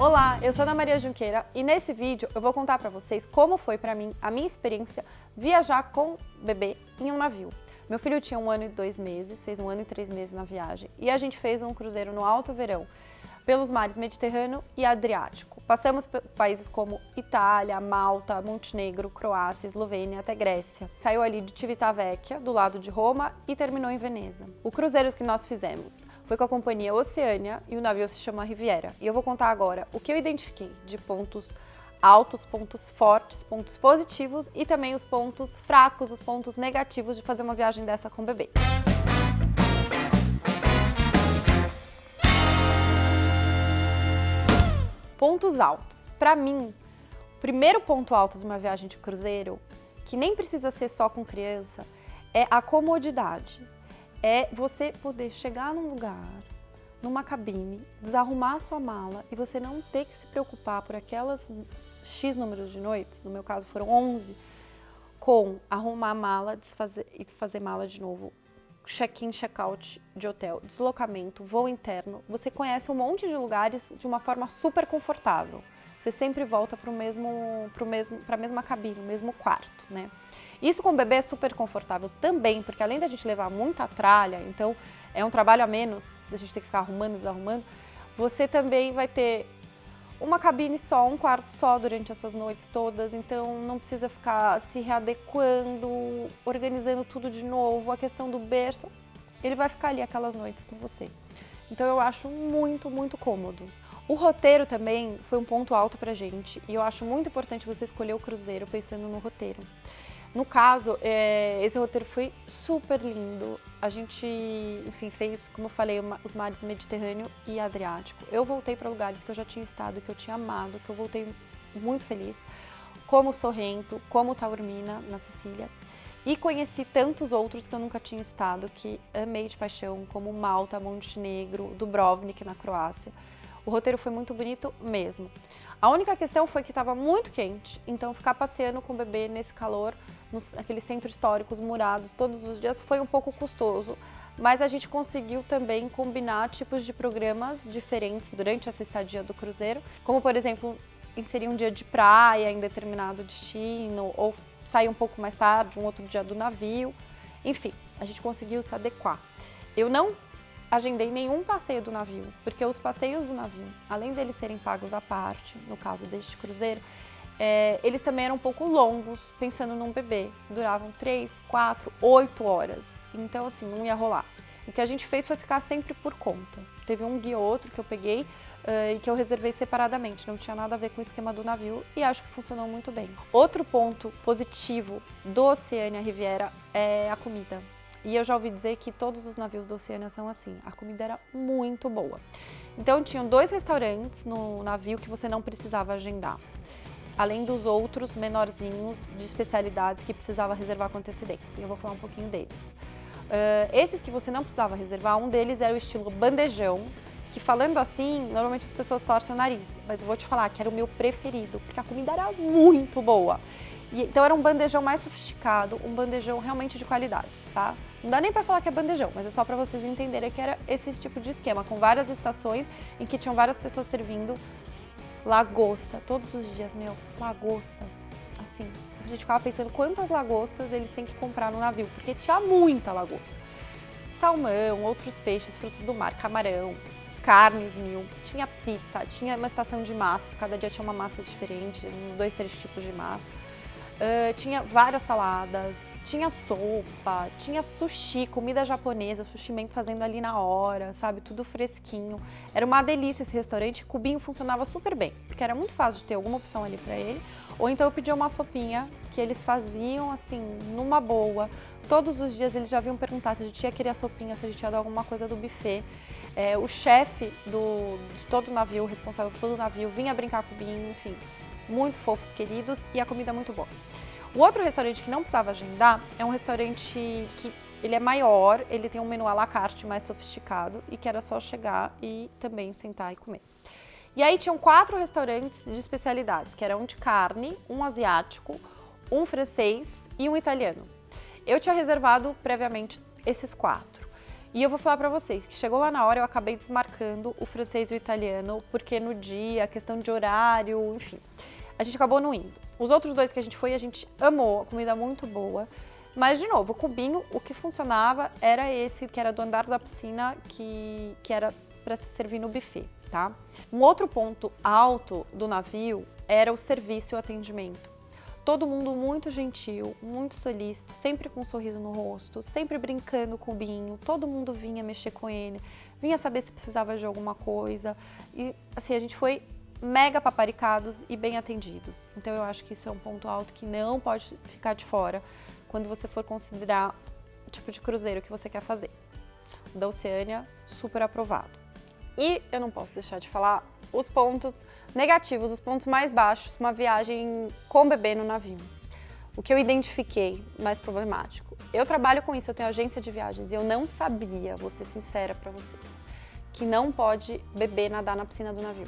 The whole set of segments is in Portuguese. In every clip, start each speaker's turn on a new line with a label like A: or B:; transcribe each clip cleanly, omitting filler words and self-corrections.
A: Olá, eu sou Ana Maria Junqueira e nesse vídeo eu vou contar para vocês como foi para mim a minha experiência viajar com bebê em um navio. Meu filho tinha 1 ano e 2 meses, fez 1 ano e 3 meses na viagem e a gente fez um cruzeiro no alto verão pelos mares Mediterrâneo e Adriático. Passamos por países como Itália, Malta, Montenegro, Croácia, Eslovênia até Grécia. Saiu ali de Civitavecchia, do lado de Roma, e terminou em Veneza. O cruzeiro que nós fizemos foi com a companhia Oceania e o navio se chama Riviera. E eu vou contar agora o que eu identifiquei de pontos altos, pontos fortes, pontos positivos e também os pontos fracos, os pontos negativos de fazer uma viagem dessa com bebê. Pontos altos. Para mim, o primeiro ponto alto de uma viagem de cruzeiro, que nem precisa ser só com criança, é a comodidade. É você poder chegar num lugar, numa cabine, desarrumar a sua mala e você não ter que se preocupar por aquelas X números de noites, no meu caso foram 11, com arrumar a mala, desfazer e fazer mala de novo, check-in, check-out de hotel, deslocamento, voo interno. Você conhece um monte de lugares de uma forma super confortável. Você sempre volta para a mesma cabine, o mesmo quarto, né? Isso com o bebê é super confortável também, porque além da gente levar muita tralha, então é um trabalho a menos, da gente ter que ficar arrumando, desarrumando, você também vai ter uma cabine só, um quarto só durante essas noites todas, então não precisa ficar se readequando, organizando tudo de novo. A questão do berço, ele vai ficar ali aquelas noites com você. Então eu acho muito, muito cômodo. O roteiro também foi um ponto alto pra gente e eu acho muito importante você escolher o cruzeiro pensando no roteiro. No caso, esse roteiro foi super lindo. A gente, enfim, fez, como eu falei, os mares Mediterrâneo e Adriático. Eu voltei para lugares que eu já tinha estado, que eu tinha amado, que eu voltei muito feliz, como Sorrento, como Taormina, na Sicília. E conheci tantos outros que eu nunca tinha estado, que amei de paixão, como Malta, Montenegro, Dubrovnik, na Croácia. O roteiro foi muito bonito mesmo. A única questão foi que estava muito quente, então ficar passeando com o bebê nesse calor, naqueles centros históricos murados todos os dias, foi um pouco custoso, mas a gente conseguiu também combinar tipos de programas diferentes durante essa estadia do cruzeiro, como por exemplo, inserir um dia de praia em determinado destino, ou sair um pouco mais tarde, um outro dia do navio, enfim, a gente conseguiu se adequar. Eu não agendei nenhum passeio do navio, porque os passeios do navio, além deles serem pagos à parte, no caso deste cruzeiro, eles também eram um pouco longos, pensando num bebê. Duravam 3, 4, 8 horas. Então, assim, não ia rolar. O que a gente fez foi ficar sempre por conta. Teve um guia ou outro que eu peguei e que eu reservei separadamente. Não tinha nada a ver com o esquema do navio e acho que funcionou muito bem. Outro ponto positivo do Oceania Riviera é a comida. E eu já ouvi dizer que todos os navios do Oceania são assim. A comida era muito boa. Então, tinham 2 restaurantes no navio que você não precisava agendar, além dos outros menorzinhos de especialidades que precisava reservar com antecedência. E eu vou falar um pouquinho deles. Esses que você não precisava reservar, um deles era o estilo bandejão, que falando assim, normalmente as pessoas torcem o nariz, mas eu vou te falar que era o meu preferido, porque a comida era muito boa. Então era um bandejão mais sofisticado, um bandejão realmente de qualidade, tá? Não dá nem pra falar que é bandejão, mas é só pra vocês entenderem que era esse tipo de esquema, com várias estações em que tinham várias pessoas servindo lagosta, todos os dias, lagosta, assim, a gente ficava pensando quantas lagostas eles têm que comprar no navio, porque tinha muita lagosta. Salmão, outros peixes, frutos do mar, camarão, carnes mil, tinha pizza, tinha uma estação de massas, cada dia tinha uma massa diferente, uns 2, 3 tipos de massa. Tinha várias saladas, tinha sopa, tinha sushi, comida japonesa, o sushi man fazendo ali na hora, sabe, tudo fresquinho. Era uma delícia esse restaurante, o cubinho funcionava super bem, porque era muito fácil de ter alguma opção ali pra ele, ou então eu pedia uma sopinha que eles faziam assim, numa boa. Todos os dias eles já vinham perguntar se a gente ia querer a sopinha, se a gente ia dar alguma coisa do buffet. O chefe de todo o navio, o responsável por todo o navio, vinha brincar com o cubinho, enfim. Muito fofos, queridos e a comida muito boa. O outro restaurante que não precisava agendar é um restaurante que ele é maior, ele tem um menu à la carte mais sofisticado e que era só chegar e também sentar e comer. E aí tinham 4 restaurantes de especialidades, que eram um de carne, um asiático, um francês e um italiano. Eu tinha reservado previamente esses 4. E eu vou falar pra vocês que chegou lá na hora eu acabei desmarcando o francês e o italiano, porque no dia, questão de horário, enfim, a gente acabou não indo. Os outros 2 que a gente foi, a gente amou, a comida muito boa. Mas, de novo, o cubinho, o que funcionava era esse, que era do andar da piscina, que era para se servir no buffet, tá? Um outro ponto alto do navio era o serviço e o atendimento. Todo mundo muito gentil, muito solícito, sempre com um sorriso no rosto, sempre brincando com o Binho, todo mundo vinha mexer com ele, vinha saber se precisava de alguma coisa. E assim, a gente foi mega paparicados e bem atendidos. Então eu acho que isso é um ponto alto que não pode ficar de fora quando você for considerar o tipo de cruzeiro que você quer fazer. O da Oceania, super aprovado. E eu não posso deixar de falar os pontos negativos, os pontos mais baixos, uma viagem com bebê no navio. O que eu identifiquei mais problemático. Eu trabalho com isso, eu tenho agência de viagens e eu não sabia, vou ser sincera pra vocês, que não pode bebê nadar na piscina do navio.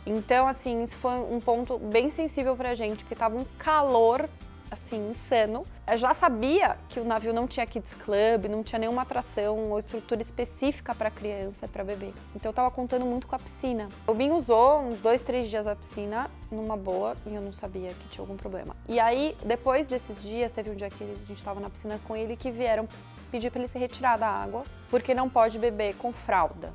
A: Então, assim, isso foi um ponto bem sensível pra gente, porque tava um calor, assim, insano. Eu já sabia que o navio não tinha kids club, não tinha nenhuma atração ou estrutura específica para criança, para bebê. Então eu tava contando muito com a piscina. O Binho usou uns 2, 3 dias a piscina numa boa e eu não sabia que tinha algum problema. E aí, depois desses dias, teve um dia que a gente tava na piscina com ele que vieram pedir para ele se retirar da água, porque não pode beber com fralda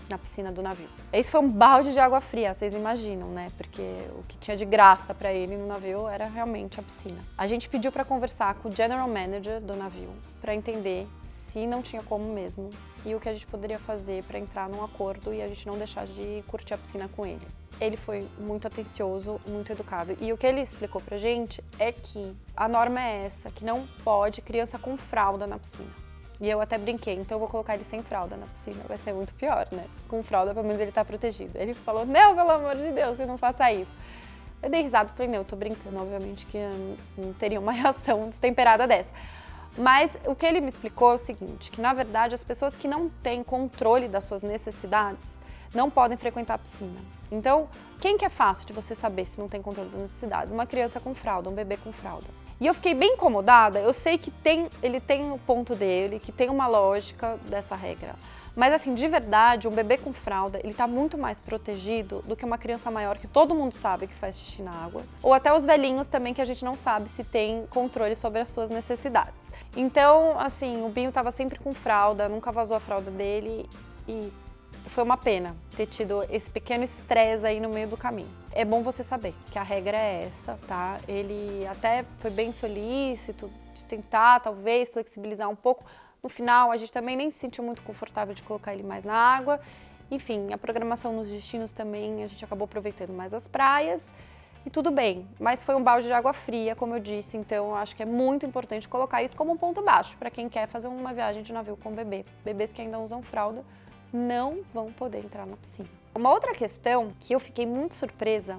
A: na piscina do navio. Esse foi um balde de água fria, vocês imaginam, né? Porque o que tinha de graça para ele no navio era realmente a piscina. A gente pediu para conversar com o general manager do navio para entender se não tinha como mesmo e o que a gente poderia fazer para entrar num acordo e a gente não deixar de curtir a piscina com ele. Ele foi muito atencioso, muito educado. E o que ele explicou pra gente é que a norma é essa, que não pode criança com fralda na piscina. E eu até brinquei, então eu vou colocar ele sem fralda na piscina, vai ser muito pior, né? Com fralda, pelo menos ele tá protegido. Ele falou, não, pelo amor de Deus, você não faça isso. Eu dei risada, falei, não, eu tô brincando, obviamente que eu não teria uma reação destemperada dessa. Mas o que ele me explicou é o seguinte, que na verdade as pessoas que não têm controle das suas necessidades não podem frequentar a piscina. Então, quem que é fácil de você saber se não tem controle das necessidades? Uma criança com fralda, um bebê com fralda. E eu fiquei bem incomodada, eu sei que ele tem o ponto dele, que tem uma lógica dessa regra. Mas assim, de verdade, um bebê com fralda, ele tá muito mais protegido do que uma criança maior que todo mundo sabe que faz xixi na água. Ou até os velhinhos também, que a gente não sabe se tem controle sobre as suas necessidades. Então, assim, o Binho tava sempre com fralda, nunca vazou a fralda dele e foi uma pena ter tido esse pequeno estresse aí no meio do caminho. É bom você saber que a regra é essa, tá? Ele até foi bem solícito de tentar, talvez, flexibilizar um pouco. No final, a gente também nem se sentiu muito confortável de colocar ele mais na água. Enfim, a programação nos destinos também, a gente acabou aproveitando mais as praias. E tudo bem, mas foi um balde de água fria, como eu disse, então eu acho que é muito importante colocar isso como um ponto baixo para quem quer fazer uma viagem de navio com bebê. Bebês que ainda usam fralda não vão poder entrar na piscina. Uma outra questão que eu fiquei muito surpresa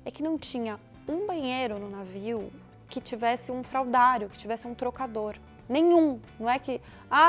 A: é que não tinha um banheiro no navio que tivesse um fraldário, que tivesse um trocador. Nenhum. Não é que,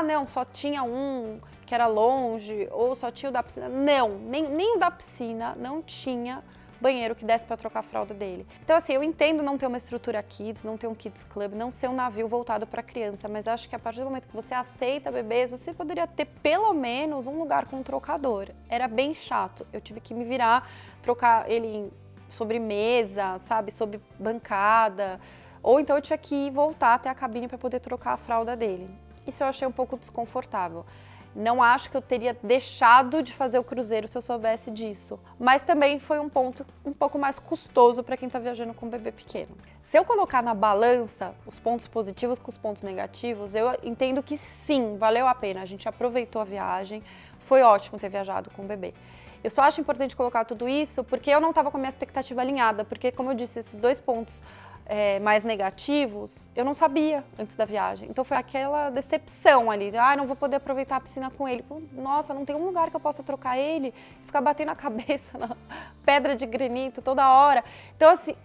A: não, só tinha um que era longe ou só tinha o da piscina. Não, nem o da piscina não tinha banheiro que desse para trocar a fralda dele. Então assim, eu entendo não ter uma estrutura kids, não ter um kids club, não ser um navio voltado para criança, mas acho que a partir do momento que você aceita bebês, você poderia ter pelo menos um lugar com um trocador. Era bem chato, eu tive que me virar, trocar ele sobre mesa, sabe, sobre bancada, ou então eu tinha que voltar até a cabine para poder trocar a fralda dele. Isso eu achei um pouco desconfortável. Não acho que eu teria deixado de fazer o cruzeiro se eu soubesse disso. Mas também foi um ponto um pouco mais custoso para quem está viajando com um bebê pequeno. Se eu colocar na balança os pontos positivos com os pontos negativos, eu entendo que sim, valeu a pena. A gente aproveitou a viagem, foi ótimo ter viajado com o bebê. Eu só acho importante colocar tudo isso porque eu não estava com a minha expectativa alinhada, porque, como eu disse, esses 2 pontos mais negativos, eu não sabia antes da viagem. Então foi aquela decepção ali, não vou poder aproveitar a piscina com ele. Nossa, não tem um lugar que eu possa trocar ele, ficar batendo a cabeça na pedra de granito toda hora. Então assim,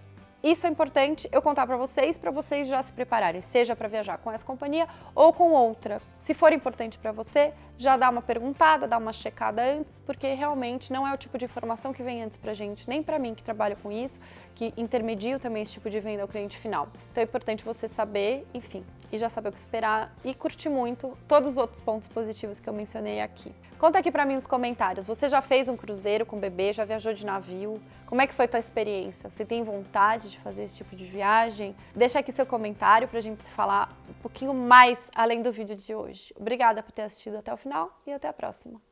A: isso é importante eu contar para vocês já se prepararem, seja para viajar com essa companhia ou com outra. Se for importante para você, já dá uma perguntada, dá uma checada antes, porque realmente não é o tipo de informação que vem antes pra gente, nem para mim que trabalho com isso, que intermedio também esse tipo de venda ao cliente final. Então é importante você saber, enfim, e já saber o que esperar e curtir muito todos os outros pontos positivos que eu mencionei aqui. Conta aqui pra mim nos comentários, você já fez um cruzeiro com bebê, já viajou de navio? Como é que foi a tua experiência? Você tem vontade de fazer esse tipo de viagem? Deixa aqui seu comentário pra gente se falar um pouquinho mais além do vídeo de hoje. Obrigada por ter assistido até o final e até a próxima.